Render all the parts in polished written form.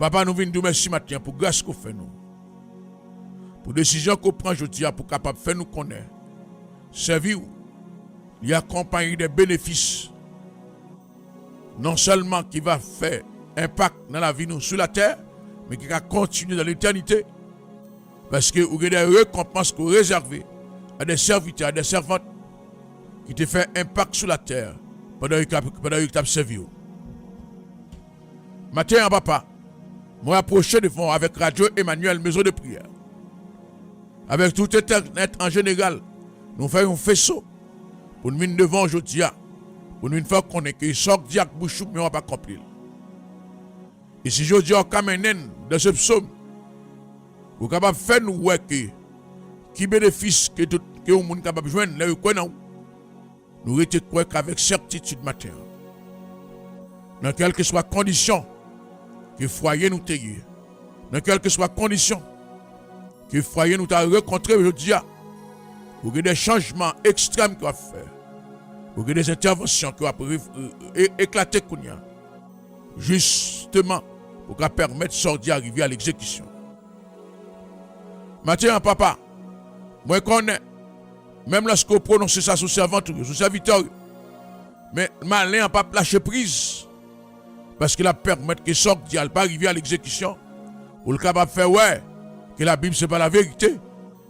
Papa, nous venons de merci matin pour grâce qu'on fait nous. Pour décision qu'on prend aujourd'hui pour capable faire nous connaître. Servir, il accompagne des bénéfices. Non seulement qui va faire impact dans la vie nous sur la terre, mais qui va continuer dans l'éternité. Parce que vous avez des récompenses que vous réservez à des serviteurs, à des servantes qui te font impact sur la terre pendant que tu as servi. Matin, papa, moi approché devant avec Radio Emmanuel, maison de prière. Avec tout Internet en général, nous faisons un faisceau pour nous venir devant aujourd'hui, pour nous faire connaître qu'il sort diacre bouchou, mais on ne va pas accomplir. Et si je dis au Kamenen de ce psaume, vous êtes capable de faire nous voir qui bénéfice que vous êtes capable de joindre, nous retenons qu'avec certitude matin, dans quelle que soit condition que le foyer nous taille, dans quelle que soit condition que le foyer nous a rencontré aujourd'hui, vous avez des changements extrêmes qu'on va faire, vous avez des interventions qui vont éclater, justement pour permettre de sortir d'arriver à l'exécution. Matin, papa, moi je connais, même lorsqu'on prononce ça sous servant, sous serviteur, mais malin n'a pas lâché prise. Parce qu'il a permis que sorte d'y pas arriver à l'exécution. Ou le capable de faire ouais, que la Bible ce n'est pas la vérité.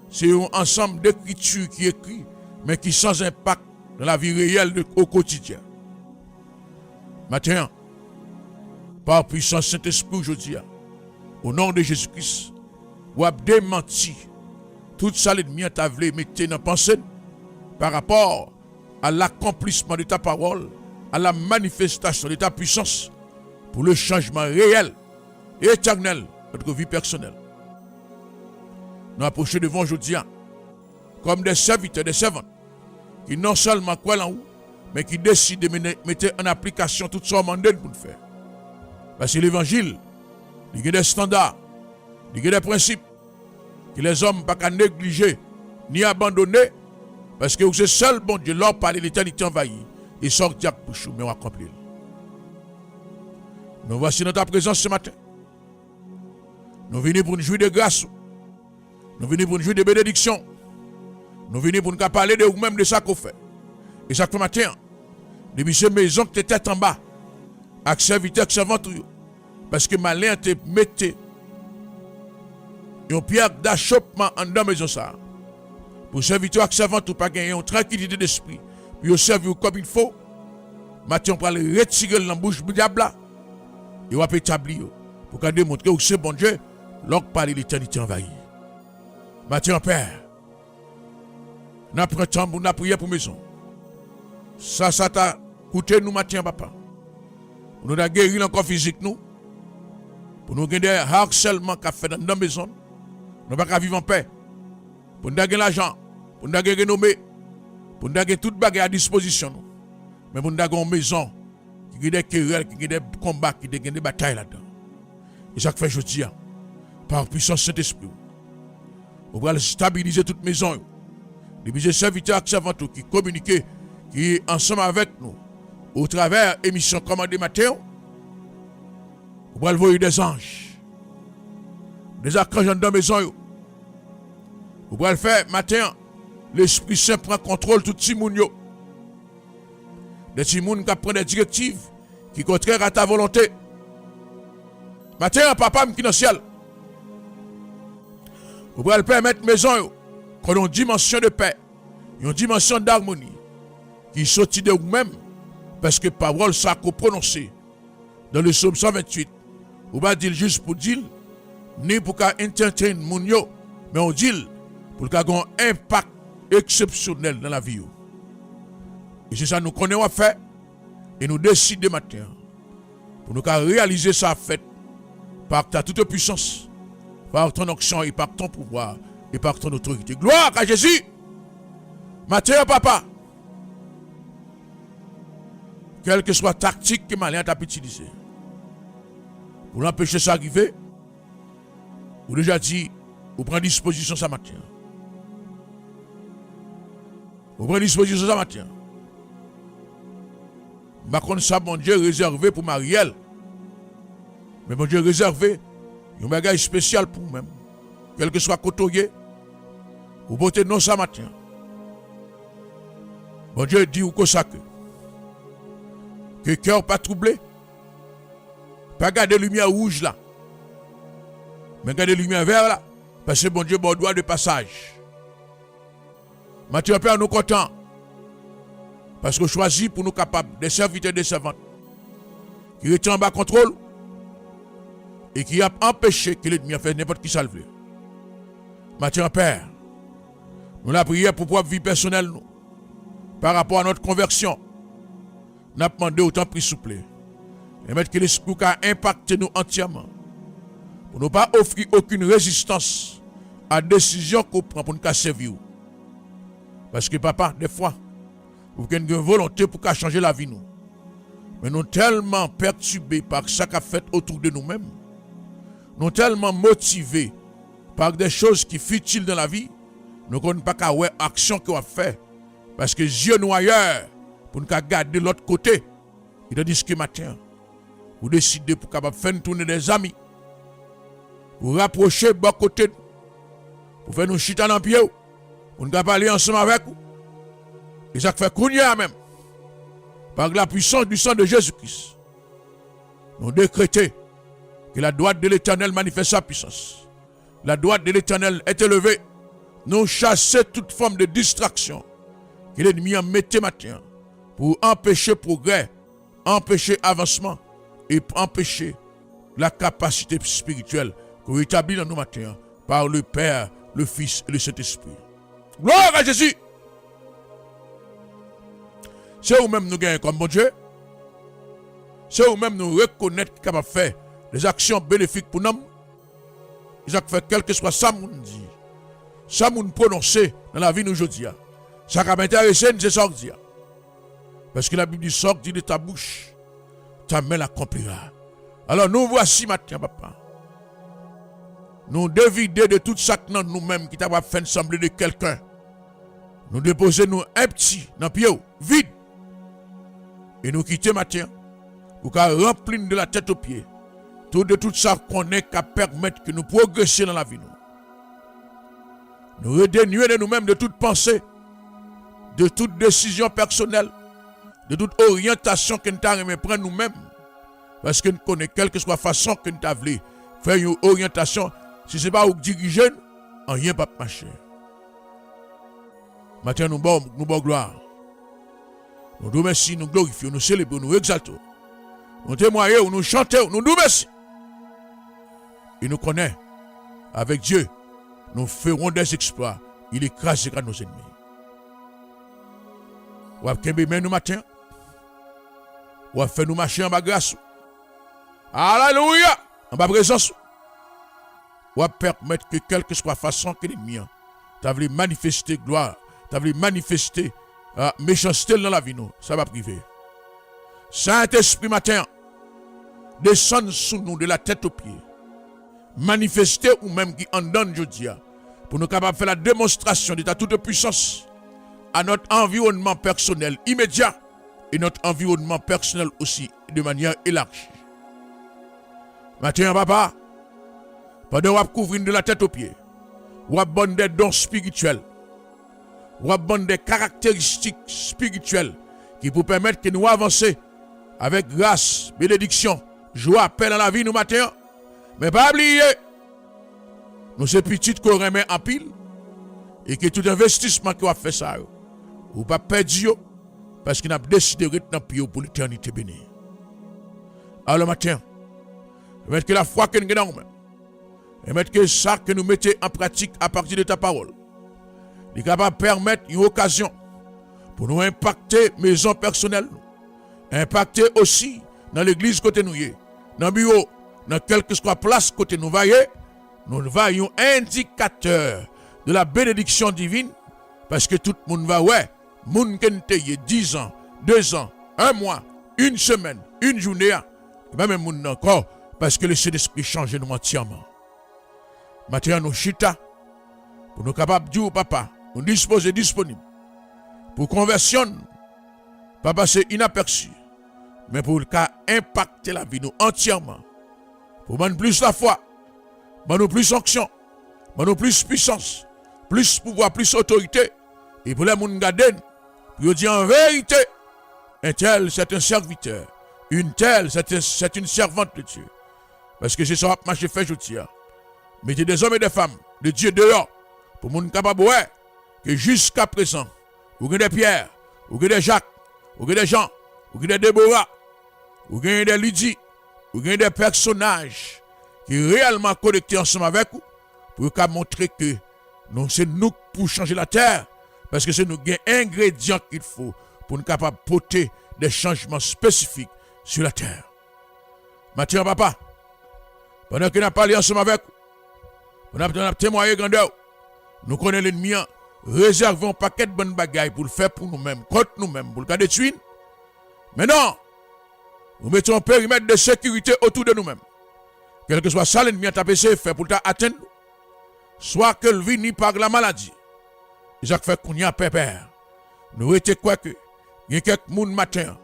C'est un ensemble d'écritures qui écrit, mais qui sans impact dans la vie réelle au quotidien. Maintenant, par puissance Saint-Esprit aujourd'hui, au nom de Jésus-Christ, vous avez démenti tout ça l'ennemi t'a voulu mettre dans la pensée par rapport à l'accomplissement de ta parole, à la manifestation de ta puissance pour le changement réel et éternel de notre vie personnelle. Nous approchons devant aujourd'hui comme des serviteurs, des servantes qui non seulement croient en vous, mais qui décident de mettre en application tout ce qu'on demande pour nous faire. Parce que l'évangile, il y a des standards, il y a des principes que les hommes ne peuvent pas négliger ni abandonner, parce que c'est seul bon Dieu, leur parler l'éternité envahie, et sort diable pour chou, mais on accomplit. Nous voici dans ta présence ce matin. Nous venons pour nous jouir de grâce. Nous venons pour nous jouir de bénédiction. Nous venons pour nous parler de vous-même de ça qu'on fait. Et chaque matin, depuis ces maisons que tu étais en bas, avec serviteurs qui servent tout, parce que malin te mettait une pierre d'achoppement en dans la maison ça. Pour serviteurs qui servent tout, pas gagner une tranquillité d'esprit, puis servir comme il faut. Maintenant, on va le retirer dans la bouche du diable et on va établir pour qu'on démontre que c'est bon Dieu, l'on parle l'éternité envahie. Maintenant, Père, nous prenons temps pour nous prier pour maison. Ça t'a coûté nous matin, papa. Pour nous guérir encore physique, nous. Pour nous gagner des harcèlements qu'a fait dans la maison. Nous ne pouvons pas vivre en paix. Pour nous gagner l'argent, pour nous gagner renommé, pour nous gagner toute bagarre à disposition. Mais pour nous gagner une maison qui a des querelles, qui a des combats, qui a des batailles là-dedans. Et ça fait aujourd'hui, par puissance Saint-Esprit. On va stabiliser toute maison. Les serviteurs qui communiquent, qui sont ensemble avec nous, au travers de l'émission Commandé Matin, on va envoyer des anges, des archanges dans la maison. On va le faire matin, l'Esprit Saint prend contrôle tout le monde. Des gens qui prennent des directives qui sont contraires à ta volonté. Matin, papa qui est dans le ciel. On va le permettre maison qu'on a une dimension de paix, une dimension d'harmonie qui sortit de vous-même parce que parole ça qu'on prononce dans le psaume 128. On va dire juste pour dire, ni pour qu'à entertain moun yo, mais on dit pour qu'à un impact exceptionnel dans la vie. Et c'est ça nous connaissons à faire et nous décidons matin pour nous réaliser ça fait par ta toute puissance, par ton action et par ton pouvoir et par ton autorité. Gloire à Jésus. Matin, papa. Quelle que soit la tactique que Malien t'a utilisée pour l'empêcher ça d'arriver, ou déjà dit, vous prenez disposition ça matin. Vous prenez disposition ça matin. Par contre, ça, mon Dieu, réservé pour Marielle. Mais bon Dieu réservé un bagage spécial pour nous-mêmes. Quel que soit côté, ou beauté non ça matin. Bon Dieu dit ou consacré. Que cœur pas troublé. Pas garder lumière rouge là. Mais garder lumière vert là. Parce que bon Dieu bon droit de passage. Mathieu Père nous content. Parce que choisi pour nous capables des serviteurs et des servantes. Qui étaient en bas contrôle. Et qui a empêché que l'ennemi a fait n'importe qui salve. Mathieu Père. Nous la prière pour propre vie personnelle nous. Par rapport à notre conversion. Nous avons demandé autant de souple. Et mettre que l'esprit a impacté nous entièrement. Pour ne pas offrir aucune résistance à la décision qu'on prend pour nous servir. Parce que papa, des fois, vous avez une volonté pour changer la vie nous. Mais nous sommes tellement perturbés par ce qu'a fait autour de nous-mêmes. Nous sommes tellement motivés par des choses qui sont futiles dans la vie. Nous ne connaissons pas qu'à faire action qu'on a fait. Parce que Dieu nous ailleurs pour nous garder de l'autre côté. Et tandis que matin, vous décidez pour capable faire tourner des amis. Pour rapprocher de côté. Pour faire nous chiter dans le pied. Pour nous parler ensemble avec vous. Et ça fait qu'on même. Par la puissance du sang de Jésus-Christ. Nous décrétons que la droite de l'Éternel manifeste sa puissance. La droite de l'Éternel est élevée. Nous chassons toute forme de distraction que l'ennemi a mis matin pour empêcher progrès, empêcher avancement et empêcher la capacité spirituelle qu'on établit dans nos matins par le Père, le Fils et le Saint-Esprit. Gloire à Jésus! C'est où-même nous gagnons comme bon Dieu. C'est où-même nous reconnaître qu'il est capable de faire des actions bénéfiques pour nous. Il a fait quel que soit ça, nous dit. Ça, nous prononcer dans la vie aujourd'hui. Ça qui m'intéresse, c'est sortir. Parce que la Bible dit sortir de ta bouche, ta main l'accomplira. Alors nous voici maintenant, papa. Nous dévider de tout ça que nous-mêmes qui t'a fait sembler de quelqu'un. Nous déposer nous un petit dans le pied, vide. Et nous quitter matin pour remplir de la tête aux pieds tout ça qu'on est qu'à permettre que nous progressions dans la vie. Nous redénuer de nous-mêmes de toute pensée, de toute décision personnelle, de toute orientation que nous avons prendre nous-mêmes. Parce que nous connaissons quelle que soit la façon que nous avons faire une orientation. Si ce n'est pas où diriger, rien ne va marcher. Maintenant, nous bon gloire. Nous nous merci, nous glorifions, nous célébrons, nous exaltons. Nous témoignons, nous chantons, nous nous merci. Et nous connaissons, avec Dieu, nous ferons des exploits. Il écrasera nos ennemis. Ou à nous matin. Ou à faire nous marcher en bas grâce. Alléluia! En bas présence. Ou à permettre que quelle que soit la façon que l'ennemi t'a voulu manifester gloire, t'a voulu manifester méchanceté dans la vie, nous, ça va priver. Saint-Esprit matin, descend sous nous de la tête aux pieds. Manifester ou même qui en donne aujourd'hui pour nous capables de faire la démonstration de ta toute puissance à notre environnement personnel immédiat et notre environnement personnel aussi de manière élargie. Matin, papa, pendant qu'on couvrir de la tête aux pieds, on bonne des dons spirituels, on bonne des caractéristiques spirituelles qui vous permettent que nous avancer avec grâce, bénédiction, joie, paix dans la vie nous matin. Mais pas oublier, nous sommes petites qu'on remet en pile et que tout investissement qu'on a fait ça, ou pas perdre parce qu'on a décidé de rester pour l'éternité bénie. Alors matin, mettre que la foi que nous avons, et mettre que ça que nous mettons en pratique à partir de ta parole, est capable de permettre une occasion pour nous impacter maison personnelle, impacter aussi dans l'église côté nous, dans le bureau, dans quelque soit place côté nous voyons indicateur de la bénédiction divine, parce que tout le monde va, moun qui a 10 ans, 2 ans, 1 mois, 1 semaine, 1 journée, même moun encore, parce que le Saint-Esprit change nous entièrement. Maintenant, nous chita, pour nous capables de dire, papa, nous disposer disponible. Pour conversion, papa, c'est inaperçu. Mais pour le cas impacter la vie nous entièrement, pour donner plus la foi, donner plus onction, donner plus puissance, plus pouvoir, plus autorité. Et pour les gens garder, pour dire en vérité, un tel c'est un serviteur, une telle c'est une servante de Dieu. Parce que c'est ça que je fais aujourd'hui. Mettez des hommes et des femmes de Dieu dehors pour les gens capables que jusqu'à présent, vous avez des Pierre, vous avez des Jacques, vous avez des Jean, vous avez des Déborah, vous avez des Lydie, vous avez des personnages qui réellement connectés ensemble avec vous pour montrer que c'est nous pour changer la terre. Parce que c'est nous qui avons ingrédients qu'il faut pour nous capables de porter des changements spécifiques sur la terre. Mathieu, papa, pendant que nous avons parlé ensemble avec vous, nous avons témoigné grandeur, nous connaissons l'ennemi, réservons un paquet de bonnes bagailles pour le faire pour nous-mêmes, contre nous-mêmes, pour le cas de tuer. Mais non, nous mettons un périmètre de sécurité autour de nous-mêmes. Quel que soit ça, l'ennemi a tapé ses fait pour t'atteindre, soit que le vini par la maladie. Isaac fait qu'on y a pépère. Nous étions quoi que, il y a quelques monde matin,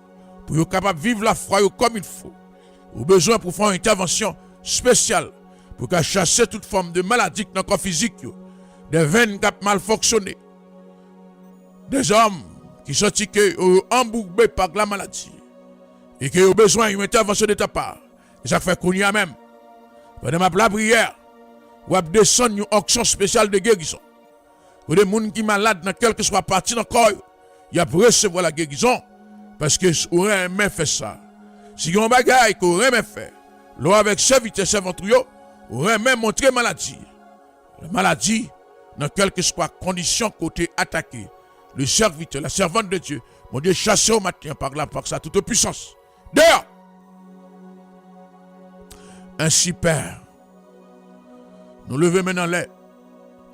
pour être capable de vivre la foi comme il faut. Ou besoin pour faire une intervention spéciale, pour chasser toute forme de maladie dans le corps physique, des veines qui ont mal fonctionné, des hommes qui sont embourbés par la maladie, et qui ont besoin d'une intervention de ta part. Isaac fait qu'on y a même. Pendant la prière, ou à descendre une action spéciale de guérison. Pour des gens qui sont malades dans quelque soit partie dans le corps, il y a pour recevoir la guérison. Parce que vous aimez faire ça. Si vous avez un bagage que vous aimez faire, l'eau avec serviteur, servante, vous aimez montrer maladie. La maladie, dans quelque soit condition côté attaqué, le serviteur, la servante de Dieu, mon Dieu, chassé au matin par sa toute puissance. D'ailleurs, ainsi, Père, nous levons maintenant l'air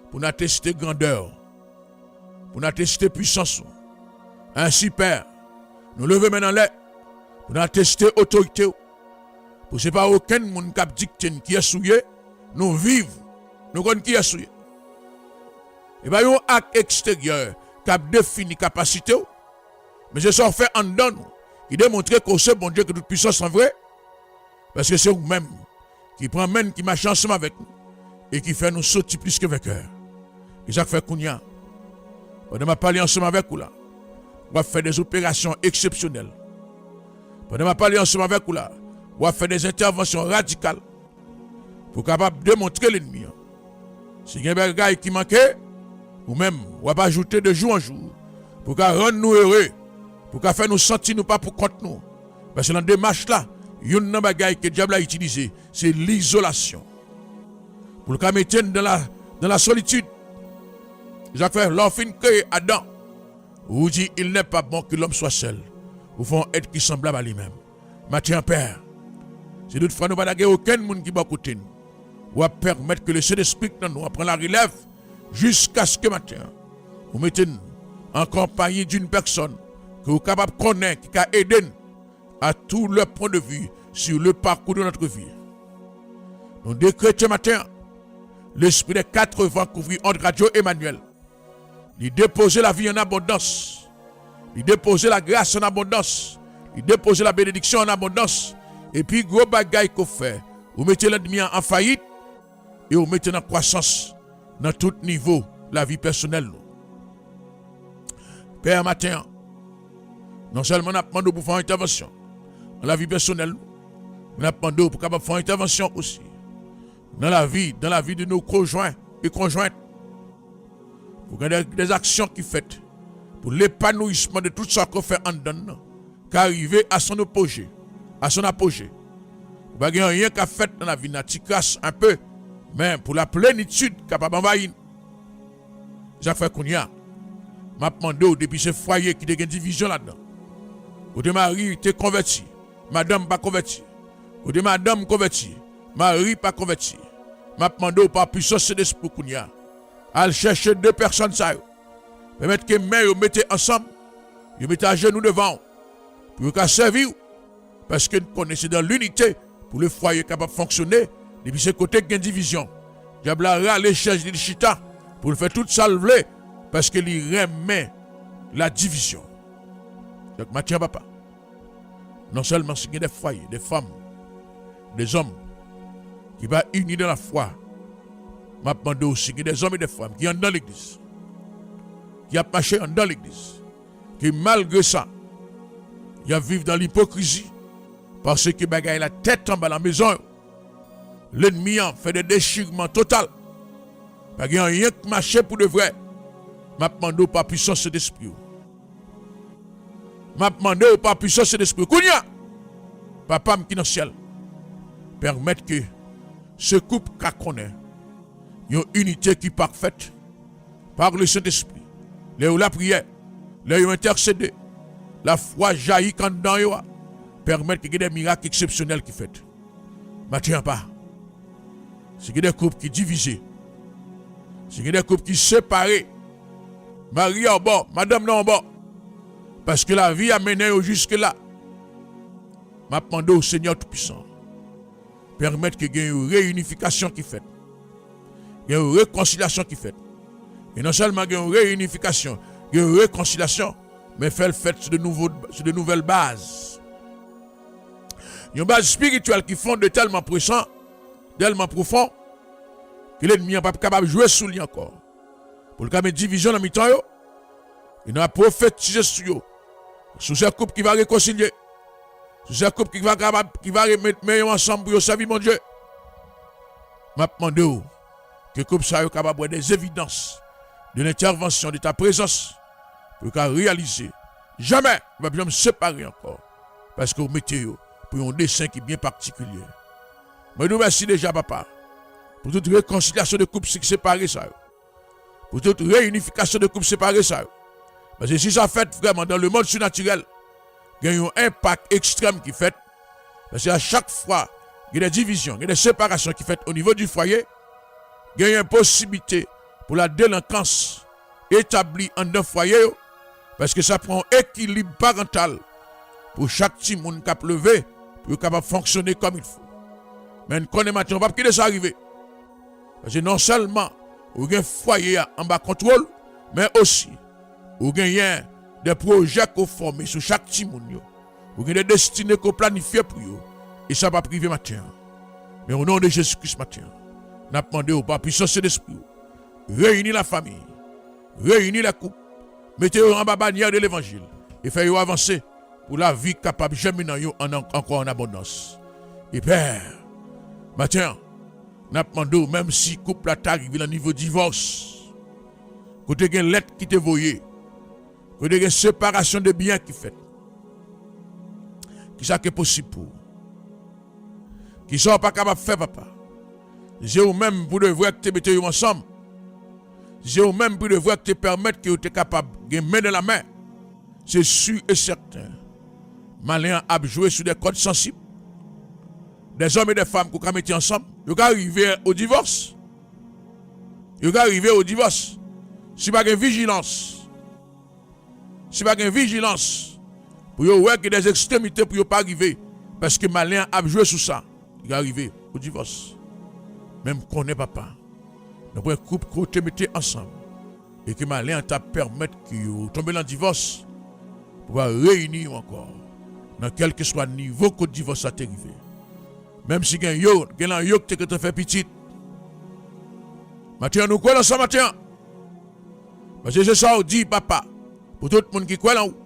pour nous tester grandeur, pour nous tester puissance. Ainsi, Père, nous levons maintenant l'air pour nous tester autorité. Pour ce n'est pas aucun monde qui dicte qui est souillé, nous vivons, nous connaissons qui est souillé. Et bien, il y a un acte extérieur qui a défini capacité, mais c'est ça fait en dedans nous, qui démontre que c'est bon Dieu que toute puissance est vrai, parce que c'est vous-même qui prend même qui marche ensemble avec nous et qui fait nous sortir plus que vainqueurs. Et ça fait qu'on y a. Pendant ma parler ensemble avec vous là, on va faire des opérations exceptionnelles. Pendant ma parler ensemble avec vous là, on va faire des interventions radicales pour capable démontrer l'ennemi. Si il y a des gens qui manquent, ou même, on va pas ajouter de jour en jour pour rendre nous heureux, pour faire nous sentir nous pas pour contre nous. Parce que dans la démarche là, il y a une bagaille que le diable a utilisé, c'est l'isolation. Pour le mettre dans la solitude. Jacques fait l'enfin créé Adam. Vous dit il n'est pas bon que l'homme soit seul. Vous font être qui semblable à lui-même. Mathieu Père, si toutefois nous ne avons aucun monde qui va côté nous, ou à permettre que le Saint-Esprit nous prenne la relève jusqu'à ce que matin, vous mettez en compagnie d'une personne que vous êtes capable de connaître, qui a aidé à tout leur point de vue sur le parcours de notre vie. Nous décrétons matin l'esprit des 4 vents couvrit entre Radio Emmanuel. Il déposer la vie en abondance. Il déposer la grâce en abondance. Il déposer la bénédiction en abondance. Et puis, gros bagaille qu'on fait, vous mettez l'ennemi en faillite et vous mettez en croissance dans tout niveau la vie personnelle. Père matin, non seulement nous demandons pour faire une intervention dans la vie personnelle, nous demandons pour faire une intervention aussi dans la vie de nos conjoints et conjointes. Pour des actions qui faites pour l'épanouissement de tout ce qu'on fait en dedans, qu'arriver à son apogée, Vous n'avez rien qu'à faire dans la vie, tu casses un peu, mais pour la plénitude capable d'envahir. Ça fait qu'on y a. Je demande depuis ce foyer qui a une division là-dedans. Côté mari, tu es converti. Madame pas converti. Côté madame converti. Mari pas converti. Je demande par puissance de l'esprit qu'on y a. À chercher 2 personnes ça. Permettre que mère vous mettez ensemble. Vous mettez à genoux devant. Pour qu'à servir. Parce que nous connaissons dans l'unité pour le foyer capable de fonctionner. Depuis ce côté qu'il y a une division. Diable a râlé chercher le chita pour le faire tout salver. Parce qu'il remet la division. Donc, Mathieu Papa, non seulement s'il y a des foyers, des femmes, des hommes, qui va unir dans la foi. M'a demandé aussi qu'il y a des hommes et des femmes qui sont dans l'église, qui ont marché dans l'église, qui malgré ça, ils vivent dans l'hypocrisie, parce que bagaille la tête en bas à la maison. L'ennemi a fait des déchirements total. Parce qu'il n'y a rien qui marche pour de vrai. M'a demandé par puissance d'esprit. M'a demandé par puissance d'esprit. Kounia, papa qui est dans le ciel, permettre que ce couple qu'a connaît, une unité qui est parfaite par le Saint-Esprit. Les la prière, les intercédé, la foi jaillit quand dans eux, permettre qu'il y ait des miracles exceptionnels qui fait. Maintenant pas. C'est des couples qui divisés. C'est des couples qui séparés. Marie en bas, madame en bas. Parce que la vie a mené jusque-là. M'a demandé au Seigneur Tout-Puissant, permettre qu'il y ait une réunification qui fait. Il y a une réconciliation qui fait. Et non seulement il y a une réunification, il y a une réconciliation, mais fait le fait sur de nouvelles bases. Il y a une base spirituelle qui font de tellement puissant, tellement profond, que l'ennemi n'est pas capable de jouer sous lui encore. Pour le cas de division dans le mi-temps, il a prophétisé sur ce couple qui va réconcilier, sur ce couple qui va mettre ensemble pour servir mon Dieu. Je m'a demandé que le couple soit capable de des évidences de l'intervention de ta présence pour réaliser. Jamais il va me séparer encore. Parce que vous mettez pour un dessin qui est bien particulier. Je vous remercie déjà, papa, pour toute réconciliation de couple séparés, ça. Pour toute réunification de couple séparés, ça. Parce que si ça fait vraiment dans le monde surnaturel, il y a un impact extrême qui fait. Parce qu'à chaque fois, il y a des divisions, il y a des séparations qui fait au niveau du foyer, il y a une possibilité pour la délinquance établie en un foyer. Parce que ça prend un équilibre parental pour chaque petit monde qui a levé pour capable fonctionner comme il faut. Mais nous connaissons maintenant pas qui ça arriver. Parce que non seulement vous avez un foyer en bas contrôle, mais aussi vous avez des projets qu'on forme sur chaque petit monde. Vous avez des destinées qu'on planifie pour vous. Et ça va priver matin. Mais au nom de Jésus-Christ matin, nous avons demandé au Père puissance d'esprit, réunir la famille, réunir la couple, mettez-vous en bas bannière de l'évangile et faites-vous avancer pour la vie capable de germiner encore en abondance. Et Père, matin, nous avons demandé, même si le couple arrive au niveau divorce, côté une lettre qui te voyée, côté une séparation de biens qui fait, qui ça qui est possible pour, qui sont pas capable de faire, papa. J'ai ou même pour de vrai que tu mettez ensemble. J'ai ou même pour de vrai que tu permettre que tu es capable de main dans la main. C'est sûr et certain. Malin a joué sur des codes sensibles. Des hommes et des femmes qui ont mis ensemble. Ils vont arriver au divorce. Ils vont arriver au divorce. Si pas de vigilance. Si pas de vigilance. Pour voir que des extrémités pour ne pas arriver. Parce que malin a joué sur ça. Il va arriver au divorce. Même qu'on n'est papa. Nous avons un couple que vous mettez ensemble. Et que malin t'a permettre que vous tombez dans le divorce. Pour réunir encore. Dans quel que soit le niveau que le divorce a arrivé. Même si il y a un yo qui te fait petit. Maintenant, nous croyons dans ça matin. Parce que c'est ça qu'on dit, papa. Pour tout le monde qui croit en vous.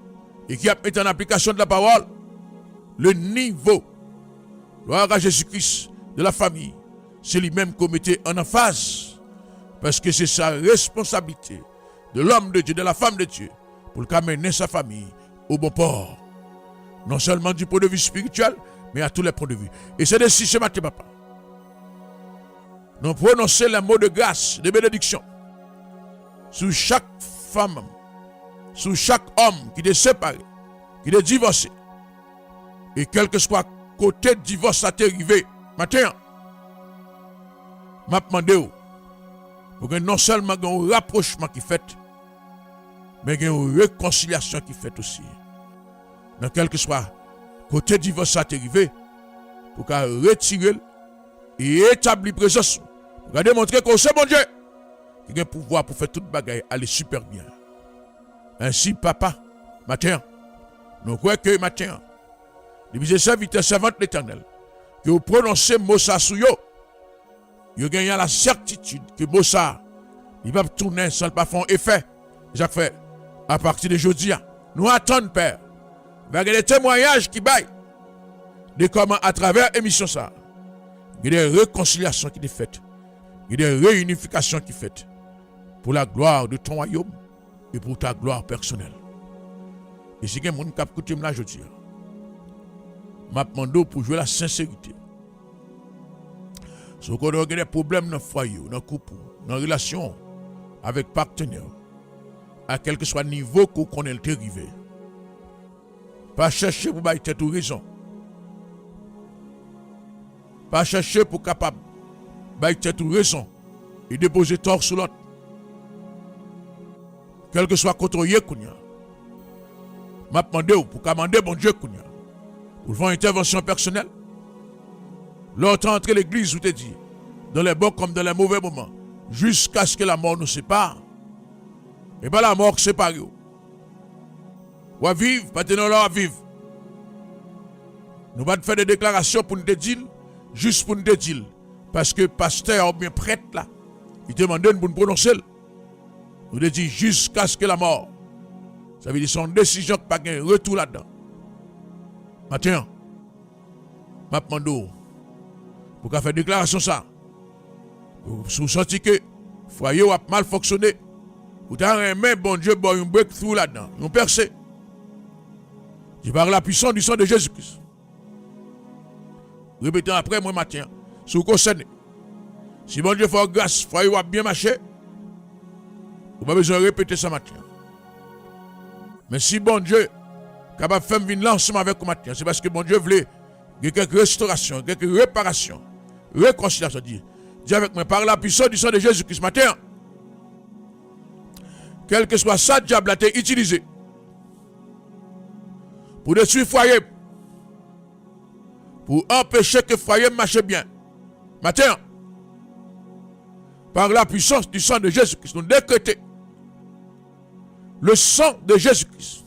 Et qui a mis en application de la parole. Le niveau. Gloire à Jésus-Christ de la famille. C'est lui-même qu'on mettait en emphase. Parce que c'est sa responsabilité de l'homme de Dieu, de la femme de Dieu, pour le mener sa famille au bon port. Non seulement du point de vue spirituel, mais à tous les points de vue. Et c'est de ce matin, papa. Nous prononçons les mots de grâce, de bénédiction, sur chaque femme, sur chaque homme qui est séparé, qui est divorcé. Et quel que soit côté de divorce à arrivé, matin, m'a demandé pour que non seulement un rapprochement qui fait, mais une réconciliation qui fait aussi. Dans quel que soit côté divorce à arrivé, pour qu'elle retire et établir présence, pour démontrer que c'est mon Dieu qui a le pouvoir pour faire toute bagaille aller super bien. Ainsi, papa, matin, nous croyons que matin, les serviteurs servantes de l'Éternel, que vous prononcez mot ça sur eux, Yo gagne la certitude que bon ça, il va tourner sans pas faire effet. Jacques fait, à partir de jeudi, nous attendons, Père. Il y a des témoignages qui baillent de comment, à travers l'émission, ça, il y a des réconciliations qui sont faites. Il y a des réunifications qui sont faites pour la gloire de ton royaume et pour ta gloire personnelle. Et si quelqu'un qui a écouté là, je dis, je demande pour jouer la sincérité. Si vous avez des problèmes dans le foyer, dans le couple, dans la relation avec partenaire, à quel que soit le niveau qu'on est arrivé, pas chercher pour bailler tête ou raison. Pas chercher pour capable bailler tête ou raison et déposer tort sur l'autre. Quel que soit contrôlé, m'a demandé pour commander bon Dieu, pour faire une intervention personnelle. L'autre entre l'église, où te dit, dans les bons comme dans les mauvais moments, jusqu'à ce que la mort nous sépare. Et pas la mort qui sépare. Ou à vivre, pas tenir là à vivre. Nous allons faire des déclarations pour nous dire, juste pour nous dire. Parce que le pasteur ou bien prêtre là, il demande pour nous prononcer. Nous devons dire jusqu'à ce que la mort. Ça veut dire son décision qui n'a pas de retour là-dedans. Matin, je demande pour faire déclaration ça. Si vous sentez que le foyer a mal fonctionné, vous avez un bon Dieu, un breakthrough là-dedans, un percé. Je parle la puissance du sang de Jésus-Christ. Répétez après moi matin, si vous concernez. Si bon Dieu fait grâce, le foyer a bien marché, vous n'avez pas besoin de répéter ça matin. Mais si bon Dieu capable de faire venir ensemble avec vous matin, c'est parce que bon Dieu voulait quelques restaurations, quelques réparations, réconciliation. Dis avec moi, par la puissance du sang de Jésus-Christ matin, quel que soit ça, le diable a été utilisé pour détruire le foyer, pour empêcher que le foyer marche bien. Matin, par la puissance du sang de Jésus-Christ, nous décrétons le sang de Jésus-Christ.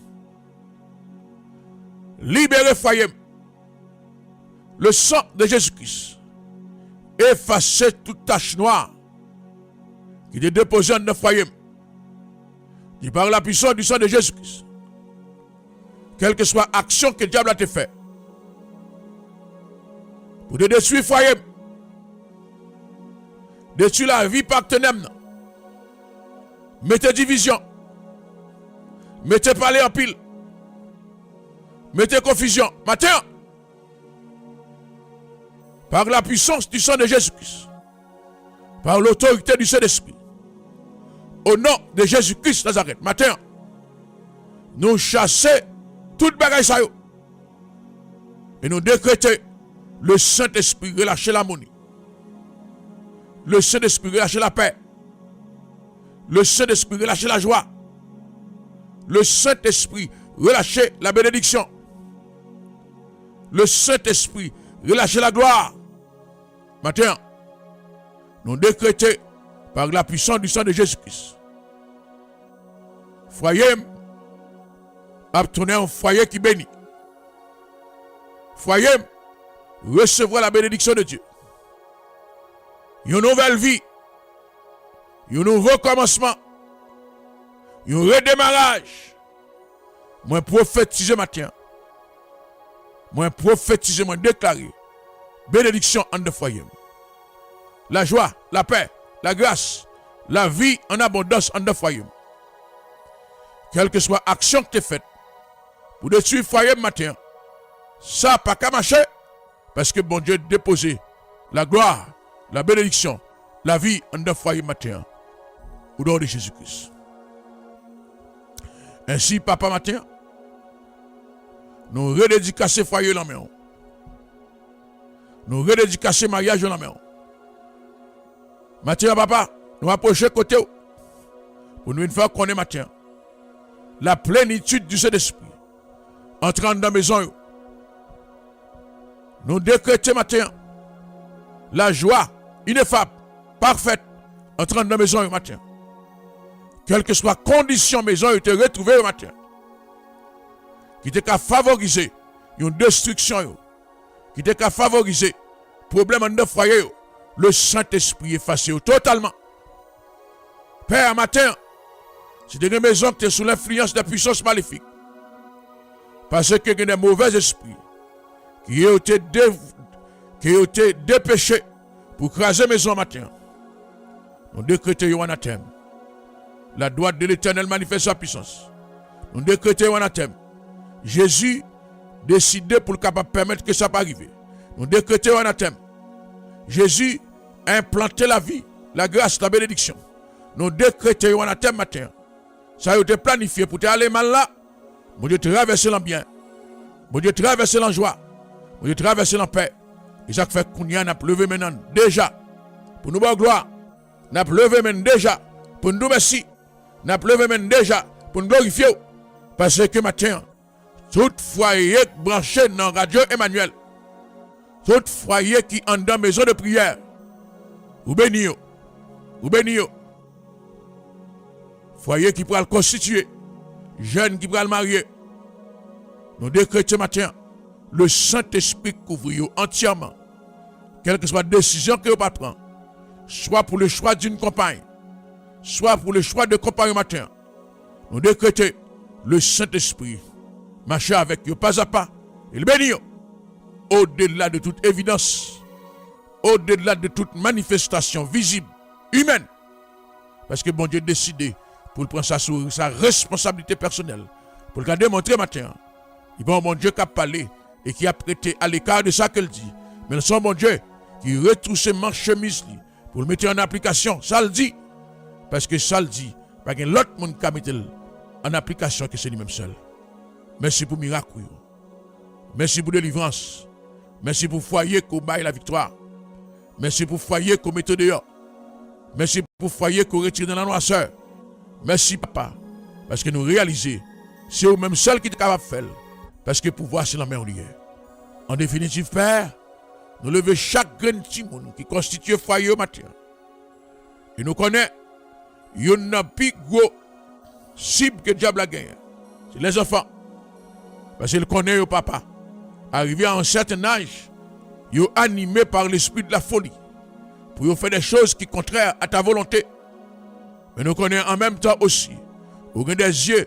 Libérez le foyer. Le sang de Jésus-Christ. Effacez toute tache noire qui est déposée dans le foyer. Et par la puissance du sang de Jésus-Christ, quelle que soit l'action que le diable a te fait, pour détruire le foyer, détruire la vie partenaire, mettez division, mettez parler en pile, mettez confusion. Matin, par la puissance du sang de Jésus-Christ, par l'autorité du Saint-Esprit, au nom de Jésus-Christ Nazareth, matin, nous chassons toute bagaille ça et nous décrétons le Saint-Esprit relâcher l'harmonie, le Saint-Esprit relâcher la paix, le Saint-Esprit relâcher la joie, le Saint-Esprit relâcher la bénédiction, le Saint-Esprit relâcher la gloire. Matin, nous décrétons par la puissance du sang de Jésus-Christ. Foyer a tourné un foyer qui bénit. Foyer recevra la bénédiction de Dieu. Une nouvelle vie, un nouveau commencement, un redémarrage. Moi prophétiser matin. Moi prophétiser, moi déclarer bénédiction en de foyer. La joie, la paix, la grâce, la vie en abondance en de foyer. Quelle que soit l'action que tu as faite pour détruire le foyer matin, ça n'a pas qu'à marcher parce que bon Dieu a déposé la gloire, la bénédiction, la vie en de foyer matin au nom de Jésus-Christ. Ainsi, papa matin, nous redédicassons le foyer dans la main. Nous redédicassons le mariage dans la main. Matin, papa, nous approchons côté pour nous une fois qu'on est matin. La plénitude du Saint-Esprit entrant dans la maison. Nous décrétons matin la joie ineffable, parfaite, entrant dans la maison matin. Quelle que soit la condition maison, il te retrouvé au matin. Qui te favoriser une destruction, qui te favoriser problème en de foyer, le Saint-Esprit efface totalement. Père, matin, si tu as une maison que tu es sous l'influence de puissances maléfiques, parce que tu as des mauvais esprits qui ont été dépêchés pour craser maison matin, nous décrétons un anathème. La droite de l'Éternel manifeste sa puissance. Nous décrétons un anathème. Jésus décidé pour le capable permettre que ça pas arriver. Nous décrétons un anathème. Jésus a implanté la vie, la grâce, la bénédiction. Nous décrétons un anathème matin. Ça a été planifié pour aller mal là. Mon Dieu traverser l'en bien. Mon Dieu traverser l'en joie. Mon Dieu traverser l'en paix. Et ça fait qu'on y a levé maintenant déjà. Pour nous voir gloire. N'a levé maintenant déjà. Pour nous merci. N'a levé maintenant déjà. Pour nous glorifier. Parce que matin, tout foyer branché dans Radio Emmanuel. Tout foyer qui en dans maison de prière. Ou béni. Ou béni. Foyer qui pourra le constituer. Jeune qui pourra le marier. Nous décrétons matin. Le Saint-Esprit couvre entièrement. Quelle que soit la décision que vous prendre. Soit pour le choix d'une compagne. Soit pour le choix de compagne matin. Nous décrétons le Saint-Esprit. Marcher avec vous pas à pas. Il bénit. Au-delà de toute évidence. Au-delà de toute manifestation visible, humaine. Parce que bon Dieu a décidé pour prendre sa responsabilité personnelle. Pour le démontrer matin. Il va mon Dieu qui a parlé et qui a prêté à l'écart de ça qu'elle dit. Mais le son mon Dieu qui retrousse ses manches chemise pour le mettre en application. Ça le dit. Parce que ça le dit. Parce que l'autre monde qui a mis en application que c'est lui-même seul. Merci pour miracle. Merci pour délivrance. Merci pour foyer qu'on baille la victoire. Merci pour foyer qu'on mette dehors. Merci pour foyer qu'on retire dans la noirceur. Merci papa. Parce que nous réalisons, c'est vous-même seul qui est capable de faire. Parce que pouvoir c'est la main en lieu. En définitive, Père, nous levons chaque grain de timoun qui constitue foyer au matin. Et nous connaissons, il y a une plus gros cible que le diable a gagné. C'est les enfants. Parce qu'ils connaissent le papa. Arrivé à un certain âge, ils sont animés par l'esprit de la folie. Pour faire des choses qui sont contraires à ta volonté. Mais nous connaissons en même temps aussi. Vous avez des yeux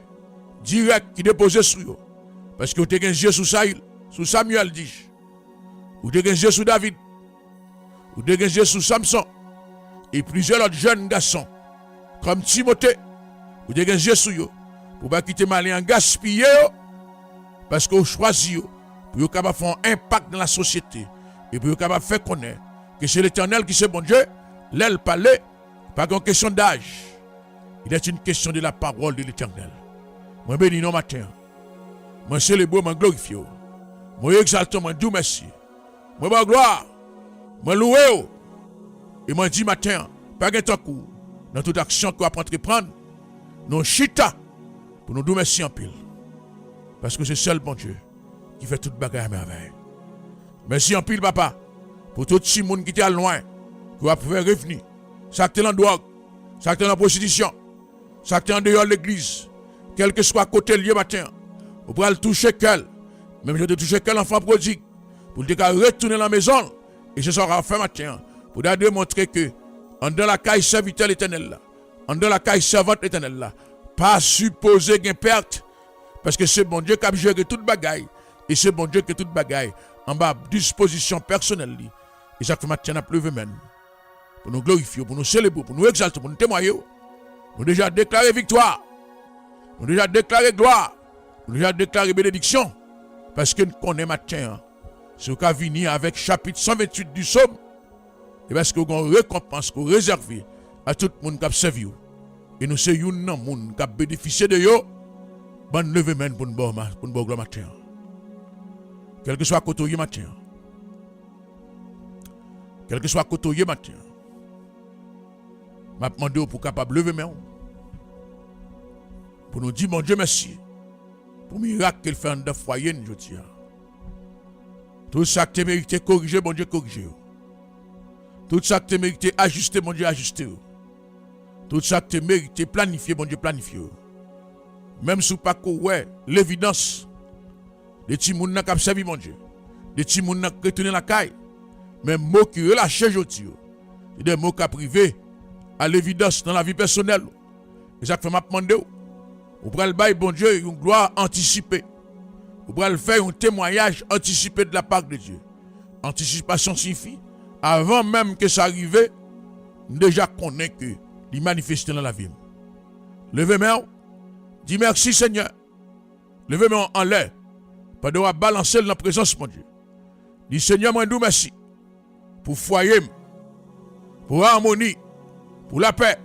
directs qui déposent sur eux. Parce que vous avez des yeux sous Saül, sous Samuel, dis-je. Vous avez des yeux sous David. Vous avez des yeux sous Samson. Et plusieurs autres jeunes garçons. Comme Timothée. Vous avez des yeux sous eux. Pour ne pas quitter malin en gaspiller. Parce que vous choisissez pour être capable de faire un impact dans la société. Et pour être capable de faire connaître que c'est l'Éternel qui c'est bon Dieu. L'aile parler, pas une question d'âge. Il est une question de la parole de l'Éternel. Moi bénis nos matins. Moi célèbre, moi glorifie. Moi exalte, moi dis merci. Moi ba gloire. Moi loué. Et moi dis matin, pas de temps court. Dans toute action qu'on va entreprendre, nous chita pour nous dire merci en pile. Parce que c'est seul bon Dieu qui fait toute bagarre à merveille. Merci en pile, papa, pour tout le monde qui était loin, qui va pouvoir revenir. Ça qui est en drogue, ça qui est en prostitution, ça qui est en dehors de l'église, quel que soit côté lié matin, vous pourrez le toucher quel, même je te toucher quel enfant prodigue, pour te retourner dans la maison, et ce sera fait matin, pour démontrer que, en dans la caille serviteur l'éternel là, en dans la caille servante l'éternel là, pas supposé qu'il y ait perte, parce que c'est bon Dieu qui a géré toute bagaille, et c'est bon Dieu qui a toute bagaille, en bas disposition personnelle. Et ça fait matin à pleuver même. Pour nous glorifier, pour nous célébrer, pour nous exalter, pour nous témoigner. Nous déjà déclaré victoire. Nous déjà déclaré gloire. Nous déjà déclaré bénédiction. Parce que nous connaissons matin. Ce qu'on a venu avec chapitre 128 du psaume. Et parce qu'on a une récompense qu'on réserve à tout le monde qui a servi. Et nous sommes un monde qui a bénéficié de eux. Bonne levée même pour nous gloire matin. Quel que soit côté matin. Quel que soit côté matin. Je demande pour capable lever main. Pour nous dire, mon Dieu, merci. Pour le miracle qu'il fait dans le foyer, je dis. Tout ça que tu mérité corriger, mon Dieu, corriger. Tout ça que tu mérité ajuster, mon Dieu, ajuster. Tout ça que tu mérité planifier, mon Dieu, planifier. Même si pas ouais, l'évidence. Des petits gens qui ont servi mon Dieu. Des petits gens qui ont retourné la caille. Mais mots qui relâchent aujourd'hui. C'est des mots qui privés à l'évidence dans la vie personnelle. Et ça fait m'a demandé ou pral bail bon Dieu une gloire anticipée. Ou pral faire un témoignage anticipé de la part de Dieu. Anticipation signifie avant même que ça arrive, déjà connaît que il manifeste dans la vie. Levez-moi, dis merci Seigneur. Levez-moi en l'air. Pendant à balancer dans la présence de mon Dieu. Dis Seigneur, moi, merci pour foyer, pour l'harmonie, pour la paix,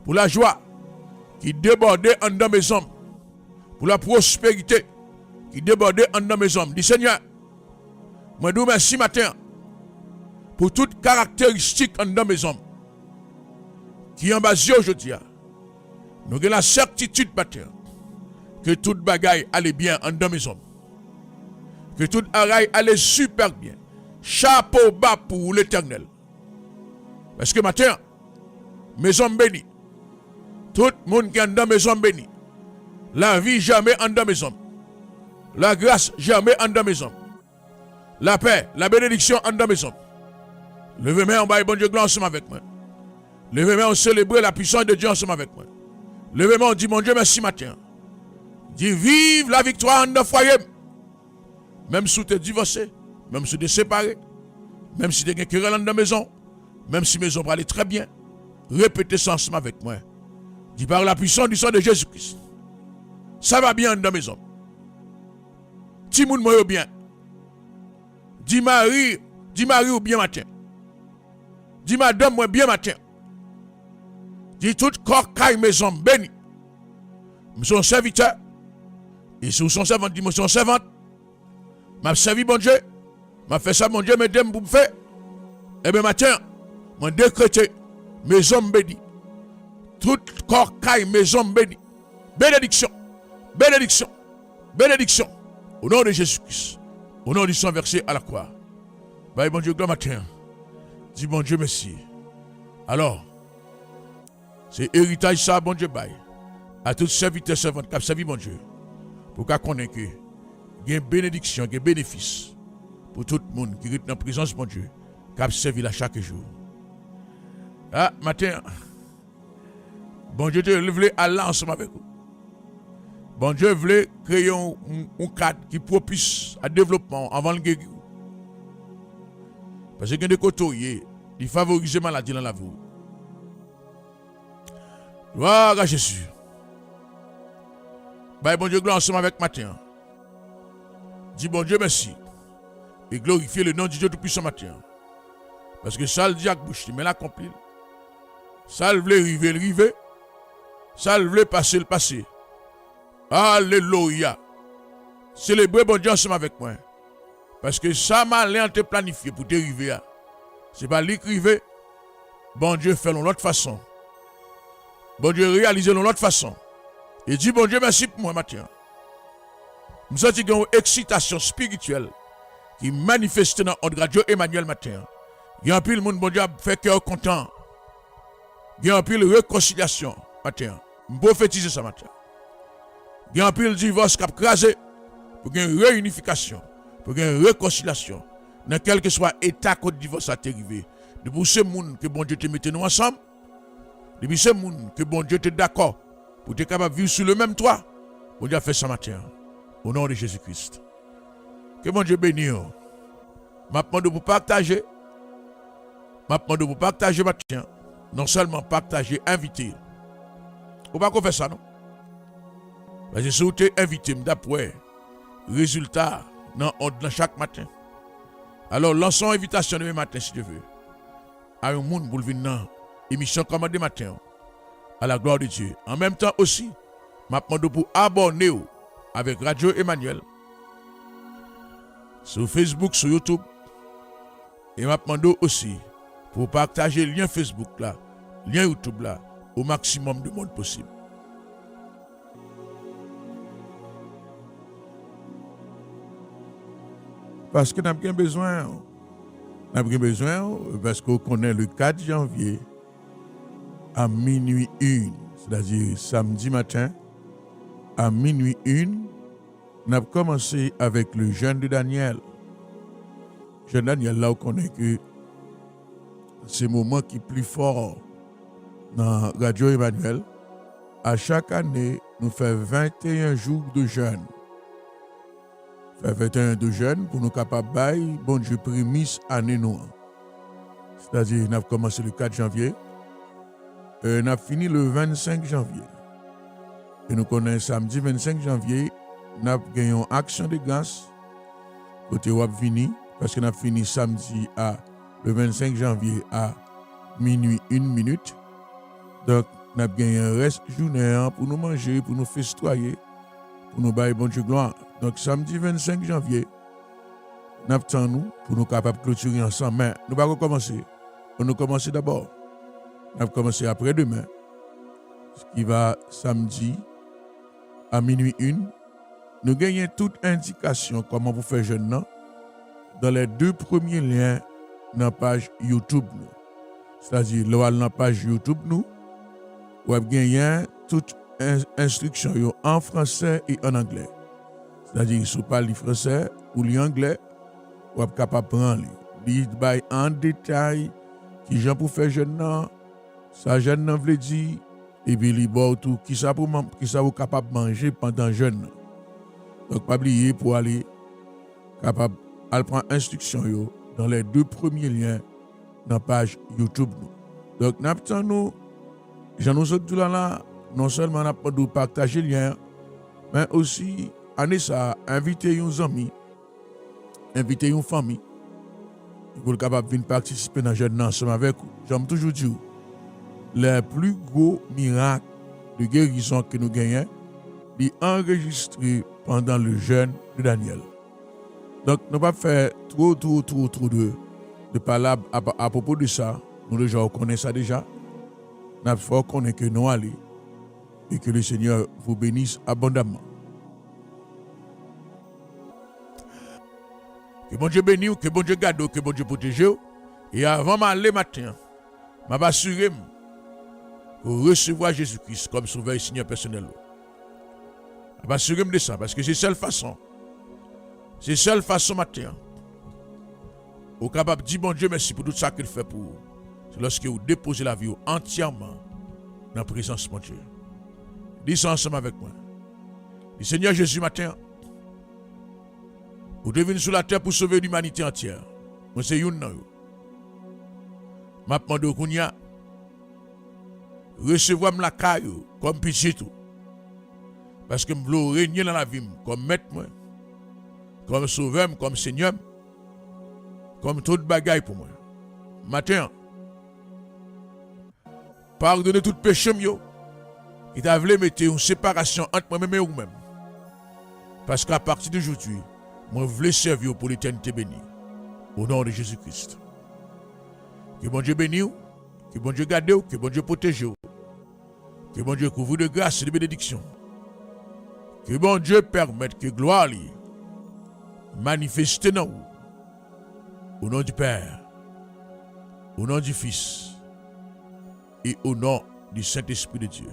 pour la joie qui débordait en dans mes hommes, pour la prospérité qui débordait en dans mes hommes. Dis Seigneur, moi, merci matin pour toute caractéristique en dans mes hommes qui en bas aujourd'hui. Nous avons la certitude matin que toute bagaille allait bien en dans mes hommes. Que toute bagaille allait super bien. Chapeau bas pour l'Éternel. Parce que matin, mes hommes bénis. Tout le monde qui est dans mes hommes bénis. La vie jamais en dans mes hommes. La grâce jamais en dans mes hommes. La paix, la bénédiction en dans mes hommes. Levez-moi en bas et bon Dieu gloire ensemble avec moi. Levez-moi en célébrer la puissance de Dieu ensemble avec moi. Levez-moi en dit mon Dieu merci matin. Dis vive la victoire en dans foyer. Même si tu es divorcé, même si tu es séparé, même si tu es querelle dans la maison, même si maison va aller très bien, répétez ça ensemble avec moi. Dis par la puissance du sang de Jésus-Christ. Ça va bien dans la maison. Dis moun moi bien. Dis Marie ou bien matin. Dis madame moi bien matin. Dis tout corps caille maison béni. Je suis un serviteur. Et si vous sont servant, dis-moi son servante. M'a servi bon Dieu. M'a fait ça mon Dieu, mesdames, pour me faire. Et bien matin, m'a décrété mes hommes bénis. Tout corps caille mes hommes bénis. Bénédiction. Bénédiction. Bénédiction. Au nom de Jésus-Christ. Au nom du sang versé à la croix. Bye bon Dieu, gloire matin. Dis bon Dieu merci. Alors, c'est héritage ça, bon Dieu, bye. À tous serviteurs servantes qui ont servi mon Dieu. Pour qu'on connaisse que il y a une bénédiction, il y a un bénéfice pour tout le monde qui est dans la présence de mon Dieu, qui a servi là chaque jour. Ah, matin, bon Dieu te voulait aller ensemble avec vous. Bon Dieu voulait créer un cadre qui propice à développement avant le guérir. Parce que des côtés, il favorise la maladie dans la vie. Gloire à Jésus. Bah, bon Dieu, gloire ensemble avec matin. Dis bon Dieu merci. Et glorifier le nom du Dieu Tout-Puissant matin. Parce que ça le dit à bouche, mais l'accomplit. Ça le voulait river, le river. Ça le voulait passer, le passer. Alléluia. Célébrez bon Dieu ensemble avec moi. Parce que ça m'a l'air te planifié pour te river. C'est pas l'écriver. Bon Dieu fait l'autre façon. Bon Dieu réalise l'autre façon. Et dis bon Dieu merci pour moi matin. Je sens qu'il y a une excitation spirituelle qui manifeste dans notre radio Emmanuel matin. Il y a un peu de monde, bon Dieu, fait cœur content. Il y a un peu de réconciliation matin. Je prophétise ça matin. Il y a un peu de divorce qui a crasé pour une réunification, pour une réconciliation. Dans quel que soit l'état que le divorce a arrivé. Depuis ce monde que bon Dieu te mette nous ensemble. Depuis ce monde que bon Dieu te d'accord pour être capable de vivre sur le même toit. Bon Dieu a fait ça matin. Au nom de Jésus-Christ. Que mon Dieu bénisse. Je demande pour partager. Je demande pour partager matin. Non seulement partager, inviter. Vous ne pouvez pas faire ça, non? Parce que si vous êtes invité, d'après résultat dans chaque matin. Alors, lançons invitation demain matin, si Dieu veut. À un monde pour venir dans l'émission Commandé matin. À la gloire de Dieu. En même temps aussi, je demande pour abonner avec Radio Emmanuel. Sur Facebook, sur YouTube. Et je demande aussi pour partager le lien Facebook là, lien YouTube là, au maximum de monde possible. Parce que nous avons besoin. Nous avons besoin parce qu'on connaît le 4 janvier à minuit 1, c'est-à-dire samedi matin à minuit 1, nous avons commencé avec le jeûne de Daniel. Le jeûne de Daniel, là, on connaît que c'est le moment qui est plus fort dans Radio Emmanuel. À chaque année, nous faisons 21 jours de jeûne. Fait 21 de jeûne pour nous capables de bailler, bon Dieu, prémisse année noire. C'est-à-dire, nous avons commencé le 4 janvier, et nous avons fini le 25 janvier. Et nous connaissons samedi 25 janvier, nous avons gagné une action de grâce, côté Wap Vini, parce que nous avons fini samedi le 25 janvier à minuit 1 minute. Donc, nous avons gagné un reste journée pour nous manger, pour nous festoyer, pour nous bailler bon Dieu gloire. Donc, samedi 25 janvier, nous attendons pour nous capables de clôturer ensemble. Mais nous ne pouvons pas commencer. Nous commencer d'abord. Nous allons commencer après-demain, ce qui va samedi à minuit 1. Nous gagnons toute indication comment vous faire jeûne dans les 2 premiers liens dans la page YouTube. C'est-à-dire, dans la page YouTube, nous gagnons toute instruction en français et en anglais. C'est-à-dire, si vous parlez français ou l'anglais, vous êtes capable de prendre. Lire en détail qui gens pour faire jeûne, ça jeûne veut dire, et puis il boit tout, qui ça vous capable de manger pendant le jeûne. Donc, pas oublier pour aller capable de prendre instruction dans les 2 premiers liens dans la page YouTube. Donc, nous nous autres là, non seulement nous pouvons partager le lien, mais aussi, année ça, inviter nos amis, inviter une famille, pour capable de venir participer dans le jeûne ensemble avec vous. J'aime toujours dire, le plus gros miracle de guérison que nous gagnons, est enregistré pendant le jeûne de Daniel. Donc, nous ne pouvons pas faire trop de palabres à propos de ça. Nous déjà connaissons ça déjà. Nous faut connaître que nous allons et que le Seigneur vous bénisse abondamment. Que bon Dieu bénisse, que bon Dieu garde, que bon Dieu protège. Et avant d'aller matin, je vais assurer pour recevoir Jésus-Christ comme sauveur et Seigneur personnel. Je vais assurer de ça parce que c'est la seule façon. C'est la seule façon matin. Vous êtes capable de dire bon Dieu merci pour tout ça qu'il fait pour vous. C'est lorsque vous déposez la vie entièrement dans la présence de mon Dieu. Dis ça ensemble avec moi. Dis Seigneur Jésus matin. Vous devez venir sur la terre pour sauver l'humanité entière. Moi c'est une nan. M'a demandé kounya recevoir la caillou comme petit tout. Parce que je veux régner dans la vie comme maître moi, comme sauveur, comme Seigneur, comme toute bagaille pour moi. Matin, pardonnez tout péché mio qui t'a voulu mettre une séparation entre moi-même et vous-même. Parce qu'à partir d'aujourd'hui, moi je veux servir pour l'éternité bénie. Au nom de Jésus-Christ. Que bon Dieu bénisse, que bon Dieu garde, que bon Dieu protège, que bon Dieu couvre de grâce et de bénédiction. Que bon Dieu permette que gloire manifeste dans vous. Au nom du Père, au nom du Fils et au nom du Saint-Esprit de Dieu.